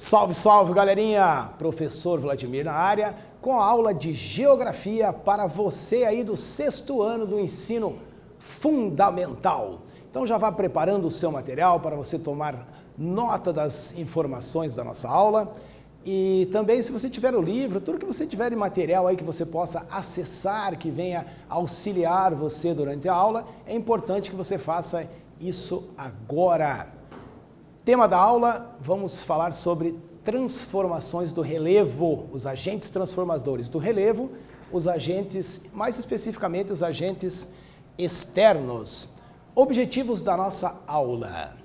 Salve, salve, galerinha! Professor Vladimir na área, com a aula de Geografia para você aí do 6º ano do ensino fundamental. Então já vá preparando o seu material para você tomar nota das informações da nossa aula. E também, se você tiver o livro, tudo que você tiver de material aí que você possa acessar, que venha auxiliar você durante a aula, é importante que você faça isso agora. Tema da aula, vamos falar sobre transformações do relevo, os agentes transformadores do relevo, os agentes, mais especificamente os agentes externos. Objetivos da nossa aula: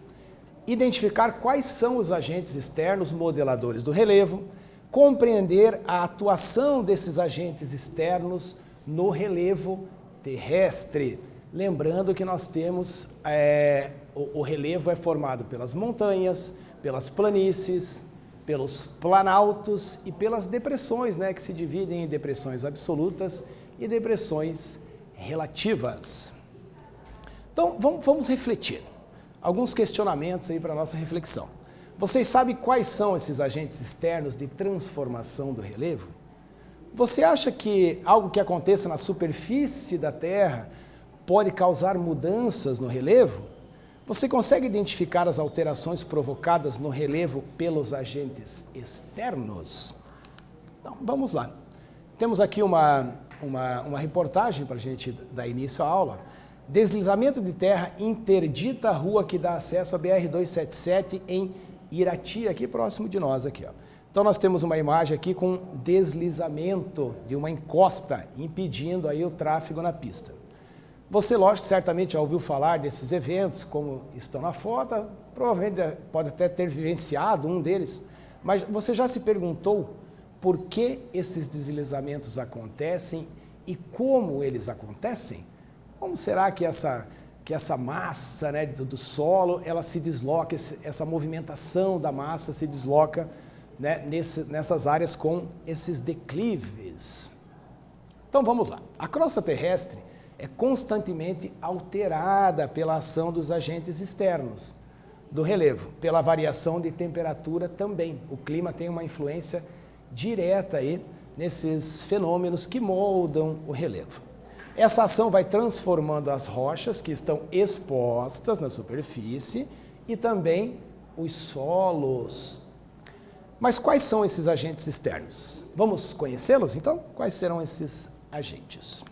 identificar quais são os agentes externos modeladores do relevo, compreender a atuação desses agentes externos no relevo terrestre. Lembrando que nós temos, o relevo é formado pelas montanhas, pelas planícies, pelos planaltos e pelas depressões, né, que se dividem em depressões absolutas e depressões relativas. Então, vamos refletir. Alguns questionamentos aí para a nossa reflexão. Vocês sabem quais são esses agentes externos de transformação do relevo? Você acha que algo que aconteça na superfície da Terra pode causar mudanças no relevo? Você consegue identificar as alterações provocadas no relevo pelos agentes externos? Então, vamos lá. Temos aqui uma reportagem para a gente dar início à aula. Deslizamento de terra interdita a rua que dá acesso à BR-277 em Irati, aqui próximo de nós. Aqui, ó. Então nós temos uma imagem aqui com deslizamento de uma encosta impedindo aí o tráfego na pista. Você, lógico, certamente já ouviu falar desses eventos, como estão na foto, provavelmente pode até ter vivenciado um deles, mas você já se perguntou por que esses deslizamentos acontecem e como eles acontecem? Como será que essa massa, né, do solo, ela se desloca, essa movimentação da massa se desloca, né, nessas áreas com esses declives? Então vamos lá. A crosta terrestre é constantemente alterada pela ação dos agentes externos do relevo, pela variação de temperatura também. O clima tem uma influência direta aí nesses fenômenos que moldam o relevo. Essa ação vai transformando as rochas que estão expostas na superfície e também os solos. Mas quais são esses agentes externos? Vamos conhecê-los, então? Quais serão esses agentes?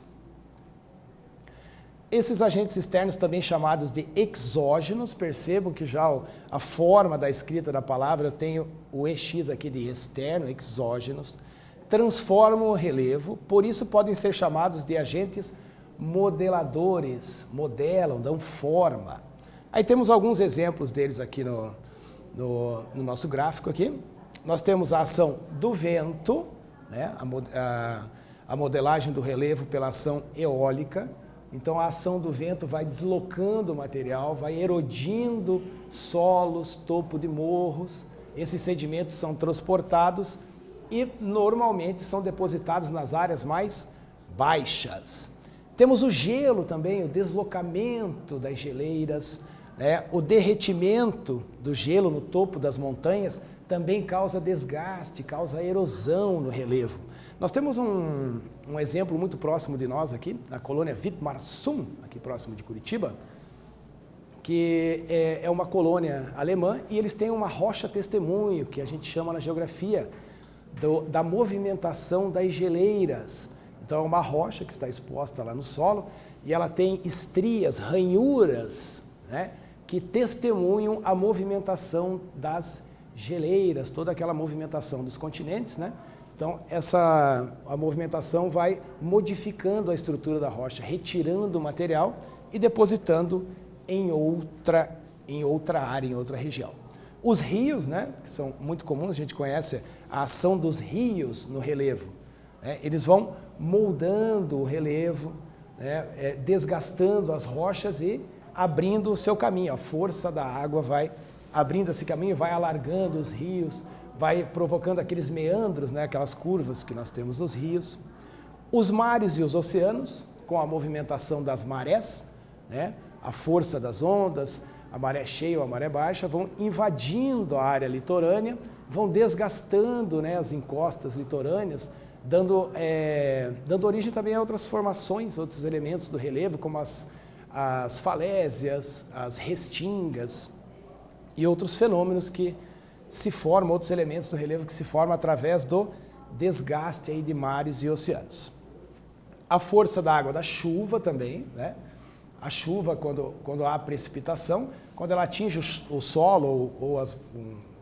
Esses agentes externos, também chamados de exógenos, percebam que já a forma da escrita da palavra, eu tenho o EX aqui de externo, exógenos, transformam o relevo, por isso podem ser chamados de agentes modeladores, modelam, dão forma. Aí temos alguns exemplos deles aqui no nosso gráfico aqui. Nós temos a ação do vento, né? A modelagem do relevo pela ação eólica. Então a ação do vento vai deslocando o material, vai erodindo solos, topo de morros. Esses sedimentos são transportados e normalmente são depositados nas áreas mais baixas. Temos o gelo também, o deslocamento das geleiras, né? O derretimento do gelo no topo das montanhas também causa desgaste, causa erosão no relevo. Nós temos um exemplo muito próximo de nós aqui, na colônia Wittmarsum, aqui próximo de Curitiba, que é uma colônia alemã e eles têm uma rocha testemunho, que a gente chama na geografia da movimentação das geleiras. Então é uma rocha que está exposta lá no solo e ela tem estrias, ranhuras, né, que testemunham a movimentação das geleiras, toda aquela movimentação dos continentes, né? Então a movimentação vai modificando a estrutura da rocha, retirando o material e depositando em outra área, em outra região. Os rios, né, que são muito comuns, a gente conhece a ação dos rios no relevo, né? Eles vão moldando o relevo, né, desgastando as rochas e abrindo o seu caminho. A força da água vai abrindo esse caminho, vai alargando os rios, vai provocando aqueles meandros, né, aquelas curvas que nós temos nos rios. Os mares e os oceanos, com a movimentação das marés, né, a força das ondas, a maré cheia ou a maré baixa, vão invadindo a área litorânea, vão desgastando, né, as encostas litorâneas, dando origem também a outras formações, outros elementos do relevo, como as falésias, as restingas e outros fenômenos que se formam, outros elementos do relevo que se formam através do desgaste aí de mares e oceanos. A força da água da chuva também, né? A chuva, quando há precipitação, quando ela atinge o solo ou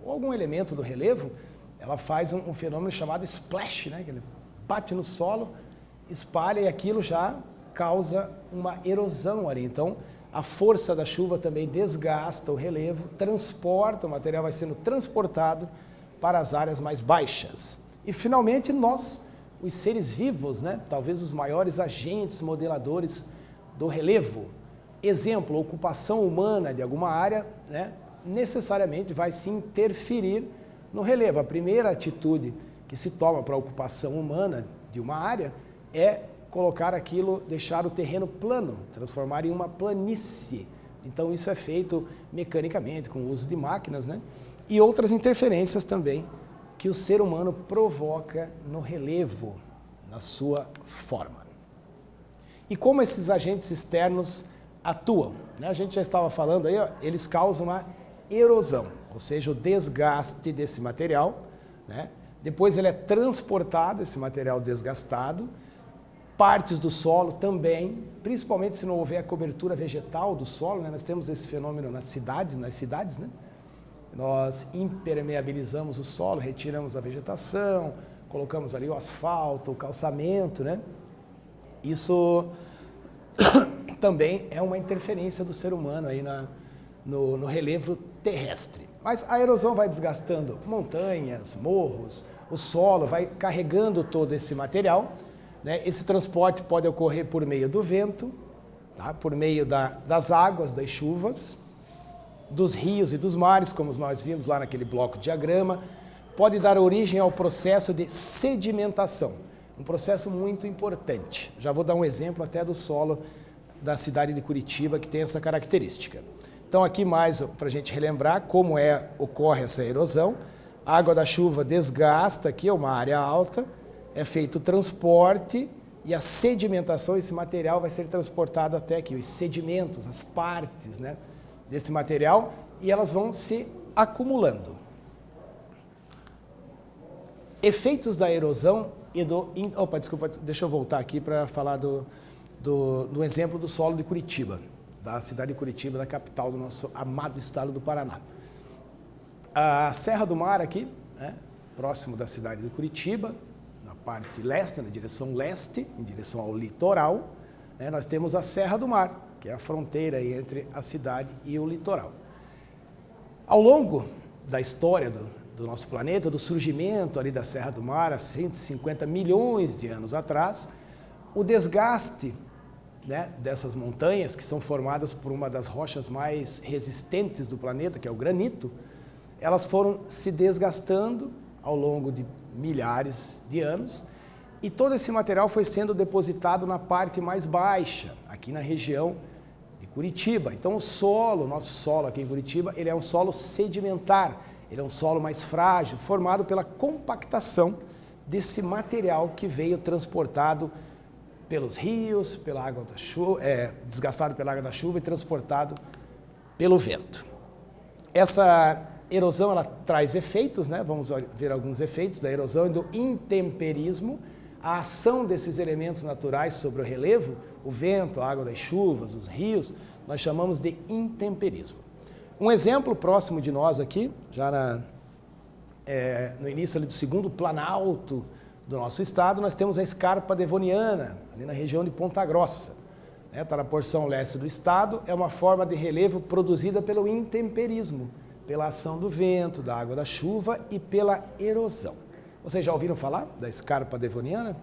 algum elemento do relevo, ela faz um fenômeno chamado splash, né? Que ele bate no solo, espalha e aquilo já causa uma erosão ali. Então, a força da chuva também desgasta o relevo, transporta, o material vai sendo transportado para as áreas mais baixas. E, finalmente, nós, os seres vivos, né? Talvez os maiores agentes modeladores do relevo. Exemplo, a ocupação humana de alguma área, né, necessariamente vai se interferir no relevo. A primeira atitude que se toma para a ocupação humana de uma área é colocar aquilo, deixar o terreno plano, transformar em uma planície. Então isso é feito mecanicamente, com o uso de máquinas, né? E outras interferências também que o ser humano provoca no relevo, na sua forma. E como esses agentes externos atuam? A gente já estava falando aí, ó, eles causam uma erosão, ou seja, o desgaste desse material, né? Depois ele é transportado, esse material desgastado, partes do solo também, principalmente se não houver a cobertura vegetal do solo, né? Nós temos esse fenômeno nas cidades, né? Nós impermeabilizamos o solo, retiramos a vegetação, colocamos ali o asfalto, o calçamento, né? Isso também é uma interferência do ser humano aí no relevo terrestre. Mas a erosão vai desgastando montanhas, morros, o solo, vai carregando todo esse material, né? Esse transporte pode ocorrer por meio do vento, tá? Por meio das águas, das chuvas, dos rios e dos mares, como nós vimos lá naquele bloco de diagrama, pode dar origem ao processo de sedimentação. Um processo muito importante. Já vou dar um exemplo até do solo da cidade de Curitiba, que tem essa característica. Então, aqui mais para a gente relembrar como ocorre essa erosão. A água da chuva desgasta, aqui é uma área alta, é feito o transporte e a sedimentação, esse material vai ser transportado até aqui, os sedimentos, as partes, né, desse material, e elas vão se acumulando. Efeitos da erosão e desculpa, deixa eu voltar aqui para falar do exemplo do solo de Curitiba, da cidade de Curitiba, da capital do nosso amado estado do Paraná. A Serra do Mar aqui, né, próximo da cidade de Curitiba, na parte leste, na direção leste, em direção ao litoral, né, nós temos a Serra do Mar, que é a fronteira entre a cidade e o litoral. Ao longo da história do nosso planeta, do surgimento ali da Serra do Mar, há 150 milhões de anos atrás, o desgaste, né, dessas montanhas, que são formadas por uma das rochas mais resistentes do planeta, que é o granito, elas foram se desgastando ao longo de milhares de anos e todo esse material foi sendo depositado na parte mais baixa, aqui na região de Curitiba. Então o solo, nosso solo aqui em Curitiba, ele é um solo sedimentar. Ele é um solo mais frágil, formado pela compactação desse material que veio transportado pelos rios, pela água da chuva, desgastado pela água da chuva e transportado pelo vento. Essa erosão, ela traz efeitos, né? Vamos ver alguns efeitos da erosão e do intemperismo, a ação desses elementos naturais sobre o relevo, o vento, a água das chuvas, os rios, nós chamamos de intemperismo. Um exemplo próximo de nós aqui, já no início ali do segundo planalto do nosso estado, nós temos a escarpa devoniana, ali na região de Ponta Grossa. Está na porção leste do estado, é uma forma de relevo produzida pelo intemperismo, pela ação do vento, da água da chuva e pela erosão. Vocês já ouviram falar da escarpa devoniana?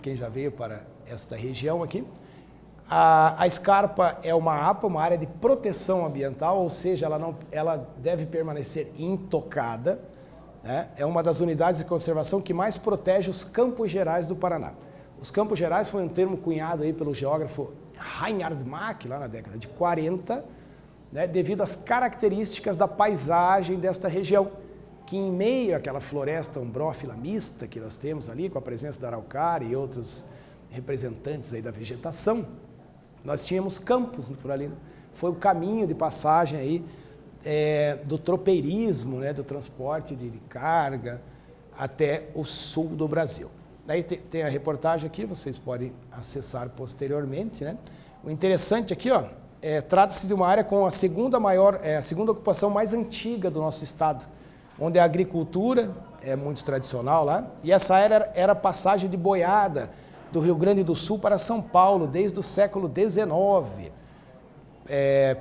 Quem já veio para esta região aqui? A escarpa é uma APA, uma área de proteção ambiental, ou seja, ela deve permanecer intocada, né? É uma das unidades de conservação que mais protege os Campos Gerais do Paraná. Os Campos Gerais foi um termo cunhado aí pelo geógrafo Reinhard Mach, lá na década de 40, né, devido às características da paisagem desta região, que em meio àquela floresta umbrófila mista que nós temos ali, com a presença da araucária e outros representantes aí da vegetação, nós tínhamos campos por ali. Foi o caminho de passagem aí do tropeirismo, né, do transporte de carga até o sul do Brasil. Daí tem a reportagem aqui, vocês podem acessar posteriormente, né? O interessante aqui, ó, trata-se de uma área com a segunda ocupação mais antiga do nosso estado, onde a agricultura é muito tradicional lá, e essa área era a passagem de boiada do Rio Grande do Sul para São Paulo desde o século XIX.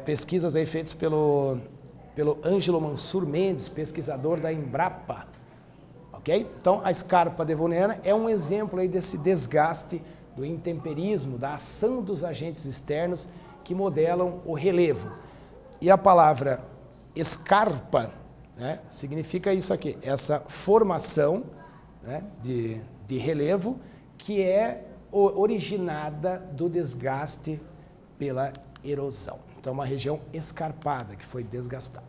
Pesquisas aí feitas pelo Ângelo Mansur Mendes, pesquisador da Embrapa. Okay? Então, a escarpa devoniana é um exemplo aí desse desgaste do intemperismo, da ação dos agentes externos que modelam o relevo. E a palavra escarpa, né, significa isso aqui, essa formação, né, de relevo que é originada do desgaste pela erosão. Então, uma região escarpada que foi desgastada.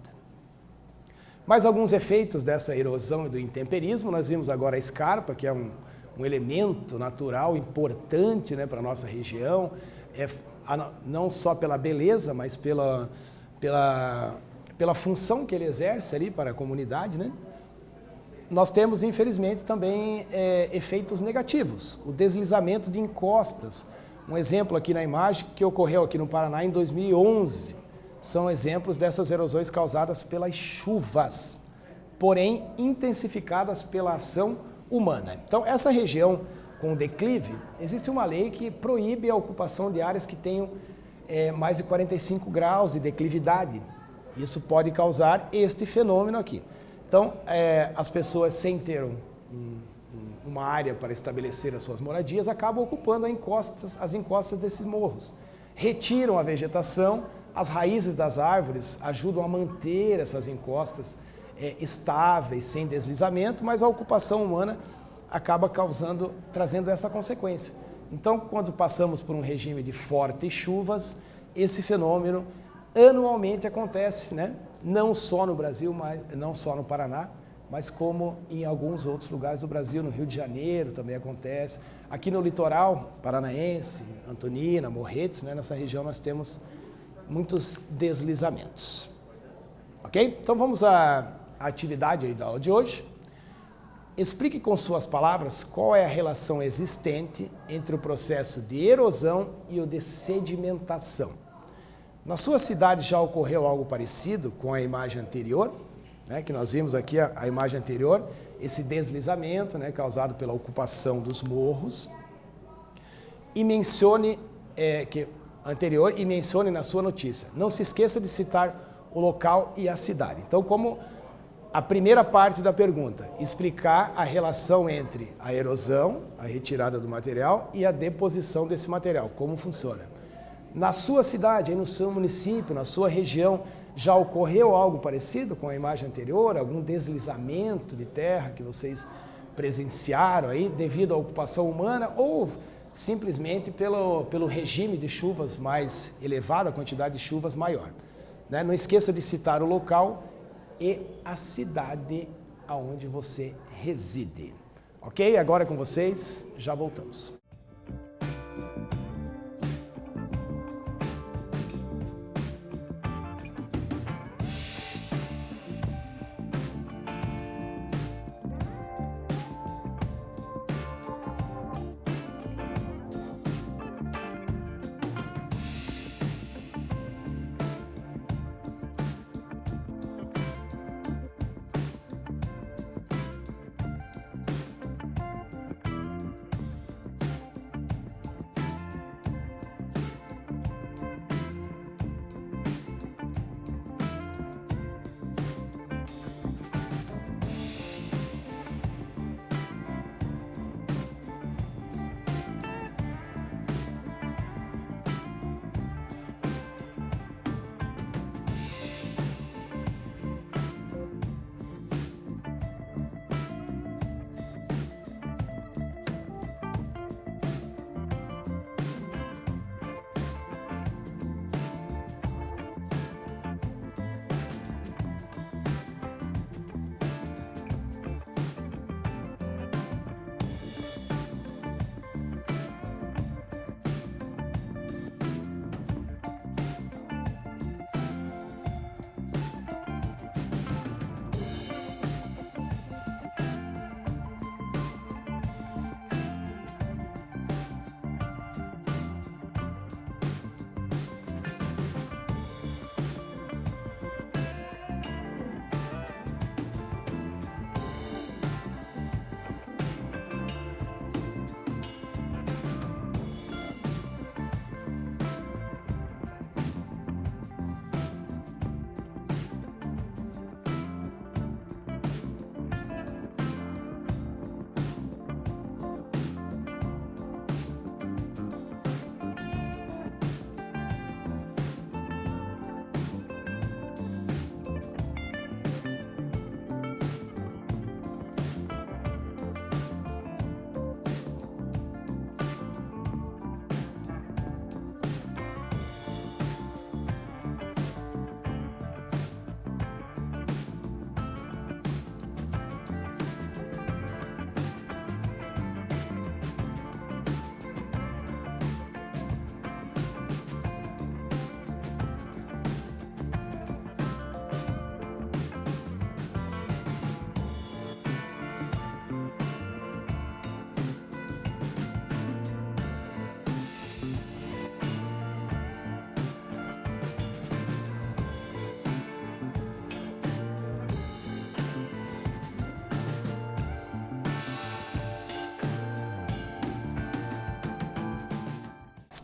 Mais alguns efeitos dessa erosão e do intemperismo, nós vimos agora a escarpa, que é um elemento natural importante, né, para a nossa região, não só pela beleza, mas pela função que ele exerce ali para a comunidade, né? Nós temos, infelizmente, também efeitos negativos, o deslizamento de encostas. Um exemplo aqui na imagem que ocorreu aqui no Paraná em 2011. São exemplos dessas erosões causadas pelas chuvas, porém intensificadas pela ação humana. Então, essa região com declive, existe uma lei que proíbe a ocupação de áreas que tenham mais de 45 graus de declividade. Isso pode causar este fenômeno aqui. Então, as pessoas, sem ter uma área para estabelecer as suas moradias, acabam ocupando as encostas desses morros. Retiram a vegetação, as raízes das árvores ajudam a manter essas encostas estáveis, sem deslizamento, mas a ocupação humana acaba trazendo essa consequência. Então, quando passamos por um regime de fortes chuvas, esse fenômeno anualmente acontece, né? Não só no Brasil, não só no Paraná, mas como em alguns outros lugares do Brasil, no Rio de Janeiro também acontece. Aqui no litoral paranaense, Antonina, Morretes, né? Nessa região nós temos muitos deslizamentos. Ok? Então vamos à atividade aí da aula de hoje. Explique com suas palavras qual é a relação existente entre o processo de erosão e o de sedimentação. Na sua cidade já ocorreu algo parecido com a imagem anterior, né, que nós vimos aqui a imagem anterior, esse deslizamento, né, causado pela ocupação dos morros. E mencione na sua notícia. Não se esqueça de citar o local e a cidade. Então, como a primeira parte da pergunta, explicar a relação entre a erosão, a retirada do material e a deposição desse material, como funciona. Na sua cidade, aí no seu município, na sua região, já ocorreu algo parecido com a imagem anterior? Algum deslizamento de terra que vocês presenciaram aí devido à ocupação humana ou simplesmente pelo regime de chuvas mais elevado, a quantidade de chuvas maior? Né? Não esqueça de citar o local e a cidade aonde você reside. Ok? Agora é com vocês, já voltamos.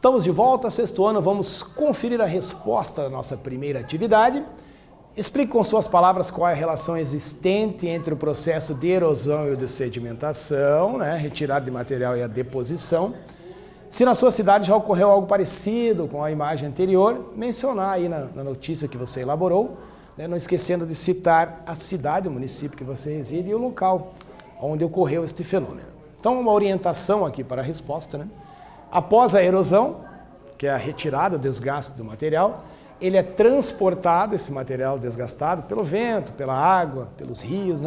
Estamos de volta, sexto ano, vamos conferir a resposta da nossa primeira atividade. Explique com suas palavras qual é a relação existente entre o processo de erosão e o de sedimentação, retirada de material e a deposição. Se na sua cidade já ocorreu algo parecido com a imagem anterior, mencionar aí na notícia que você elaborou, não esquecendo de citar a cidade, o município que você reside e o local onde ocorreu este fenômeno. Então, uma orientação aqui para a resposta, Após a erosão, que é a retirada, o desgaste do material, ele é transportado, esse material desgastado, pelo vento, pela água, pelos rios,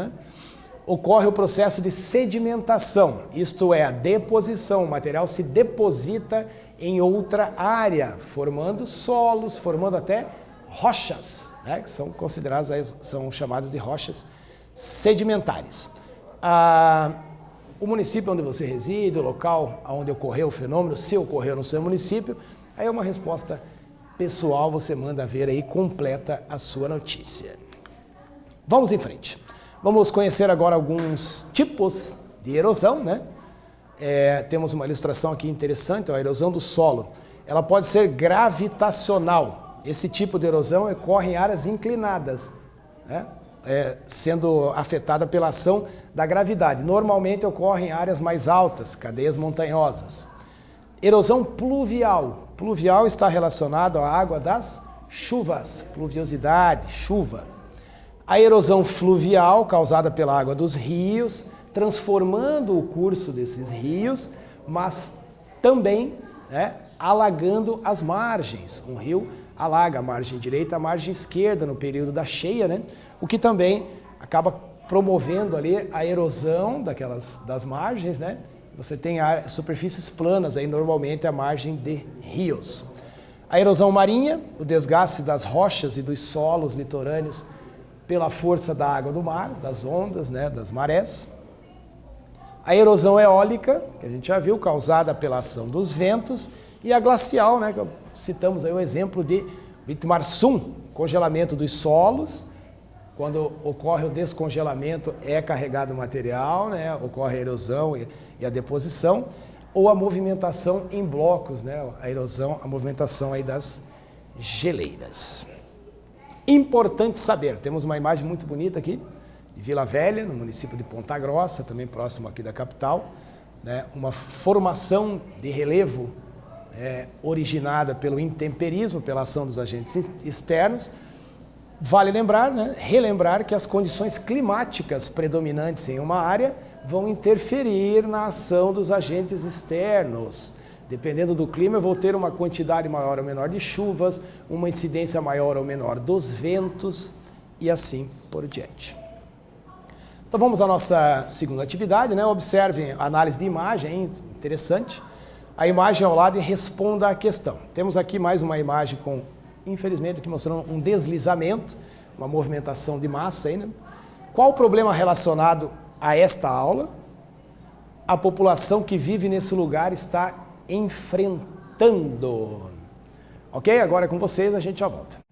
Ocorre o processo de sedimentação, isto é, a deposição. O material se deposita em outra área, formando solos, formando até rochas, que são consideradas, são chamadas de rochas sedimentares. O município onde você reside, o local onde ocorreu o fenômeno, se ocorreu no seu município, aí é uma resposta pessoal, você manda ver aí, completa a sua notícia. Vamos em frente. Vamos conhecer agora alguns tipos de erosão, Temos uma ilustração aqui interessante, a erosão do solo. Ela pode ser gravitacional. Esse tipo de erosão ocorre em áreas inclinadas, sendo afetada pela ação da gravidade. Normalmente ocorre em áreas mais altas, cadeias montanhosas. Erosão pluvial. Pluvial está relacionado à água das chuvas, pluviosidade, chuva. A erosão fluvial, causada pela água dos rios, transformando o curso desses rios, mas também alagando as margens. Um rio alaga a margem direita, a margem esquerda no período da cheia, o que também acaba promovendo ali a erosão das margens, Você tem superfícies planas, aí normalmente a margem de rios. A erosão marinha, o desgaste das rochas e dos solos litorâneos pela força da água do mar, das ondas, das marés. A erosão eólica, que a gente já viu, causada pela ação dos ventos. E a glacial, que citamos aí o exemplo de Witmarsum, congelamento dos solos. Quando ocorre o descongelamento, é carregado o material, ocorre a erosão e a deposição, ou a movimentação em blocos, a erosão, a movimentação aí das geleiras. Importante saber, temos uma imagem muito bonita aqui, de Vila Velha, no município de Ponta Grossa, também próximo aqui da capital, uma formação de relevo originada pelo intemperismo, pela ação dos agentes externos. Vale lembrar, relembrar que as condições climáticas predominantes em uma área vão interferir na ação dos agentes externos. Dependendo do clima, eu vou ter uma quantidade maior ou menor de chuvas, uma incidência maior ou menor dos ventos e assim por diante. Então vamos à nossa segunda atividade, Observem a análise de imagem, interessante. A imagem ao lado e responda à questão. Temos aqui mais uma imagem com, infelizmente, aqui mostrando um deslizamento, uma movimentação de massa aí, Qual o problema relacionado a esta aula? A população que vive nesse lugar está enfrentando. Ok? Agora é com vocês, a gente já volta.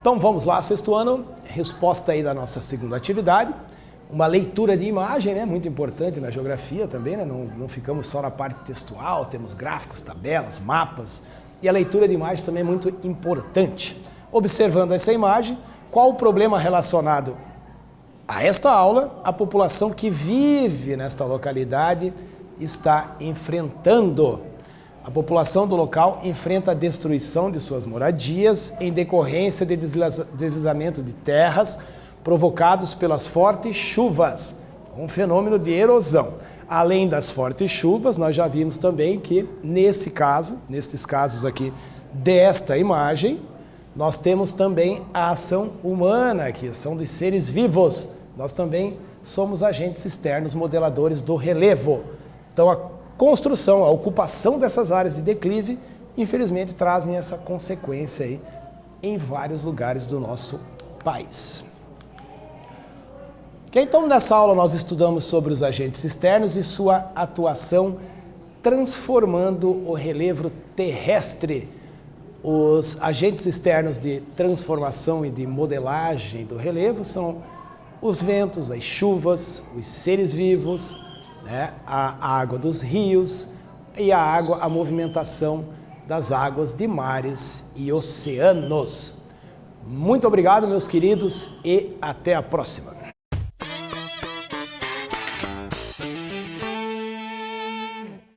Então vamos lá, sexto ano, resposta aí da nossa segunda atividade, uma leitura de imagem, né? Muito importante na geografia também, né? Não ficamos só na parte textual, temos gráficos, tabelas, mapas, e a leitura de imagens também é muito importante. Observando essa imagem, qual o problema relacionado a esta aula a população que vive nesta localidade está enfrentando? A população do local enfrenta a destruição de suas moradias em decorrência de deslizamento de terras provocados pelas fortes chuvas, um fenômeno de erosão. Além das fortes chuvas, nós já vimos também que nestes casos aqui desta imagem, nós temos também a ação humana, que são dos seres vivos. Nós também somos agentes externos modeladores do relevo. Então a construção, a ocupação dessas áreas de declive, infelizmente, trazem essa consequência aí em vários lugares do nosso país. Então, nessa aula nós estudamos sobre os agentes externos e sua atuação transformando o relevo terrestre. Os agentes externos de transformação e de modelagem do relevo são os ventos, as chuvas, os seres vivos, né, a água dos rios e a movimentação das águas de mares e oceanos. Muito obrigado, meus queridos, e até a próxima.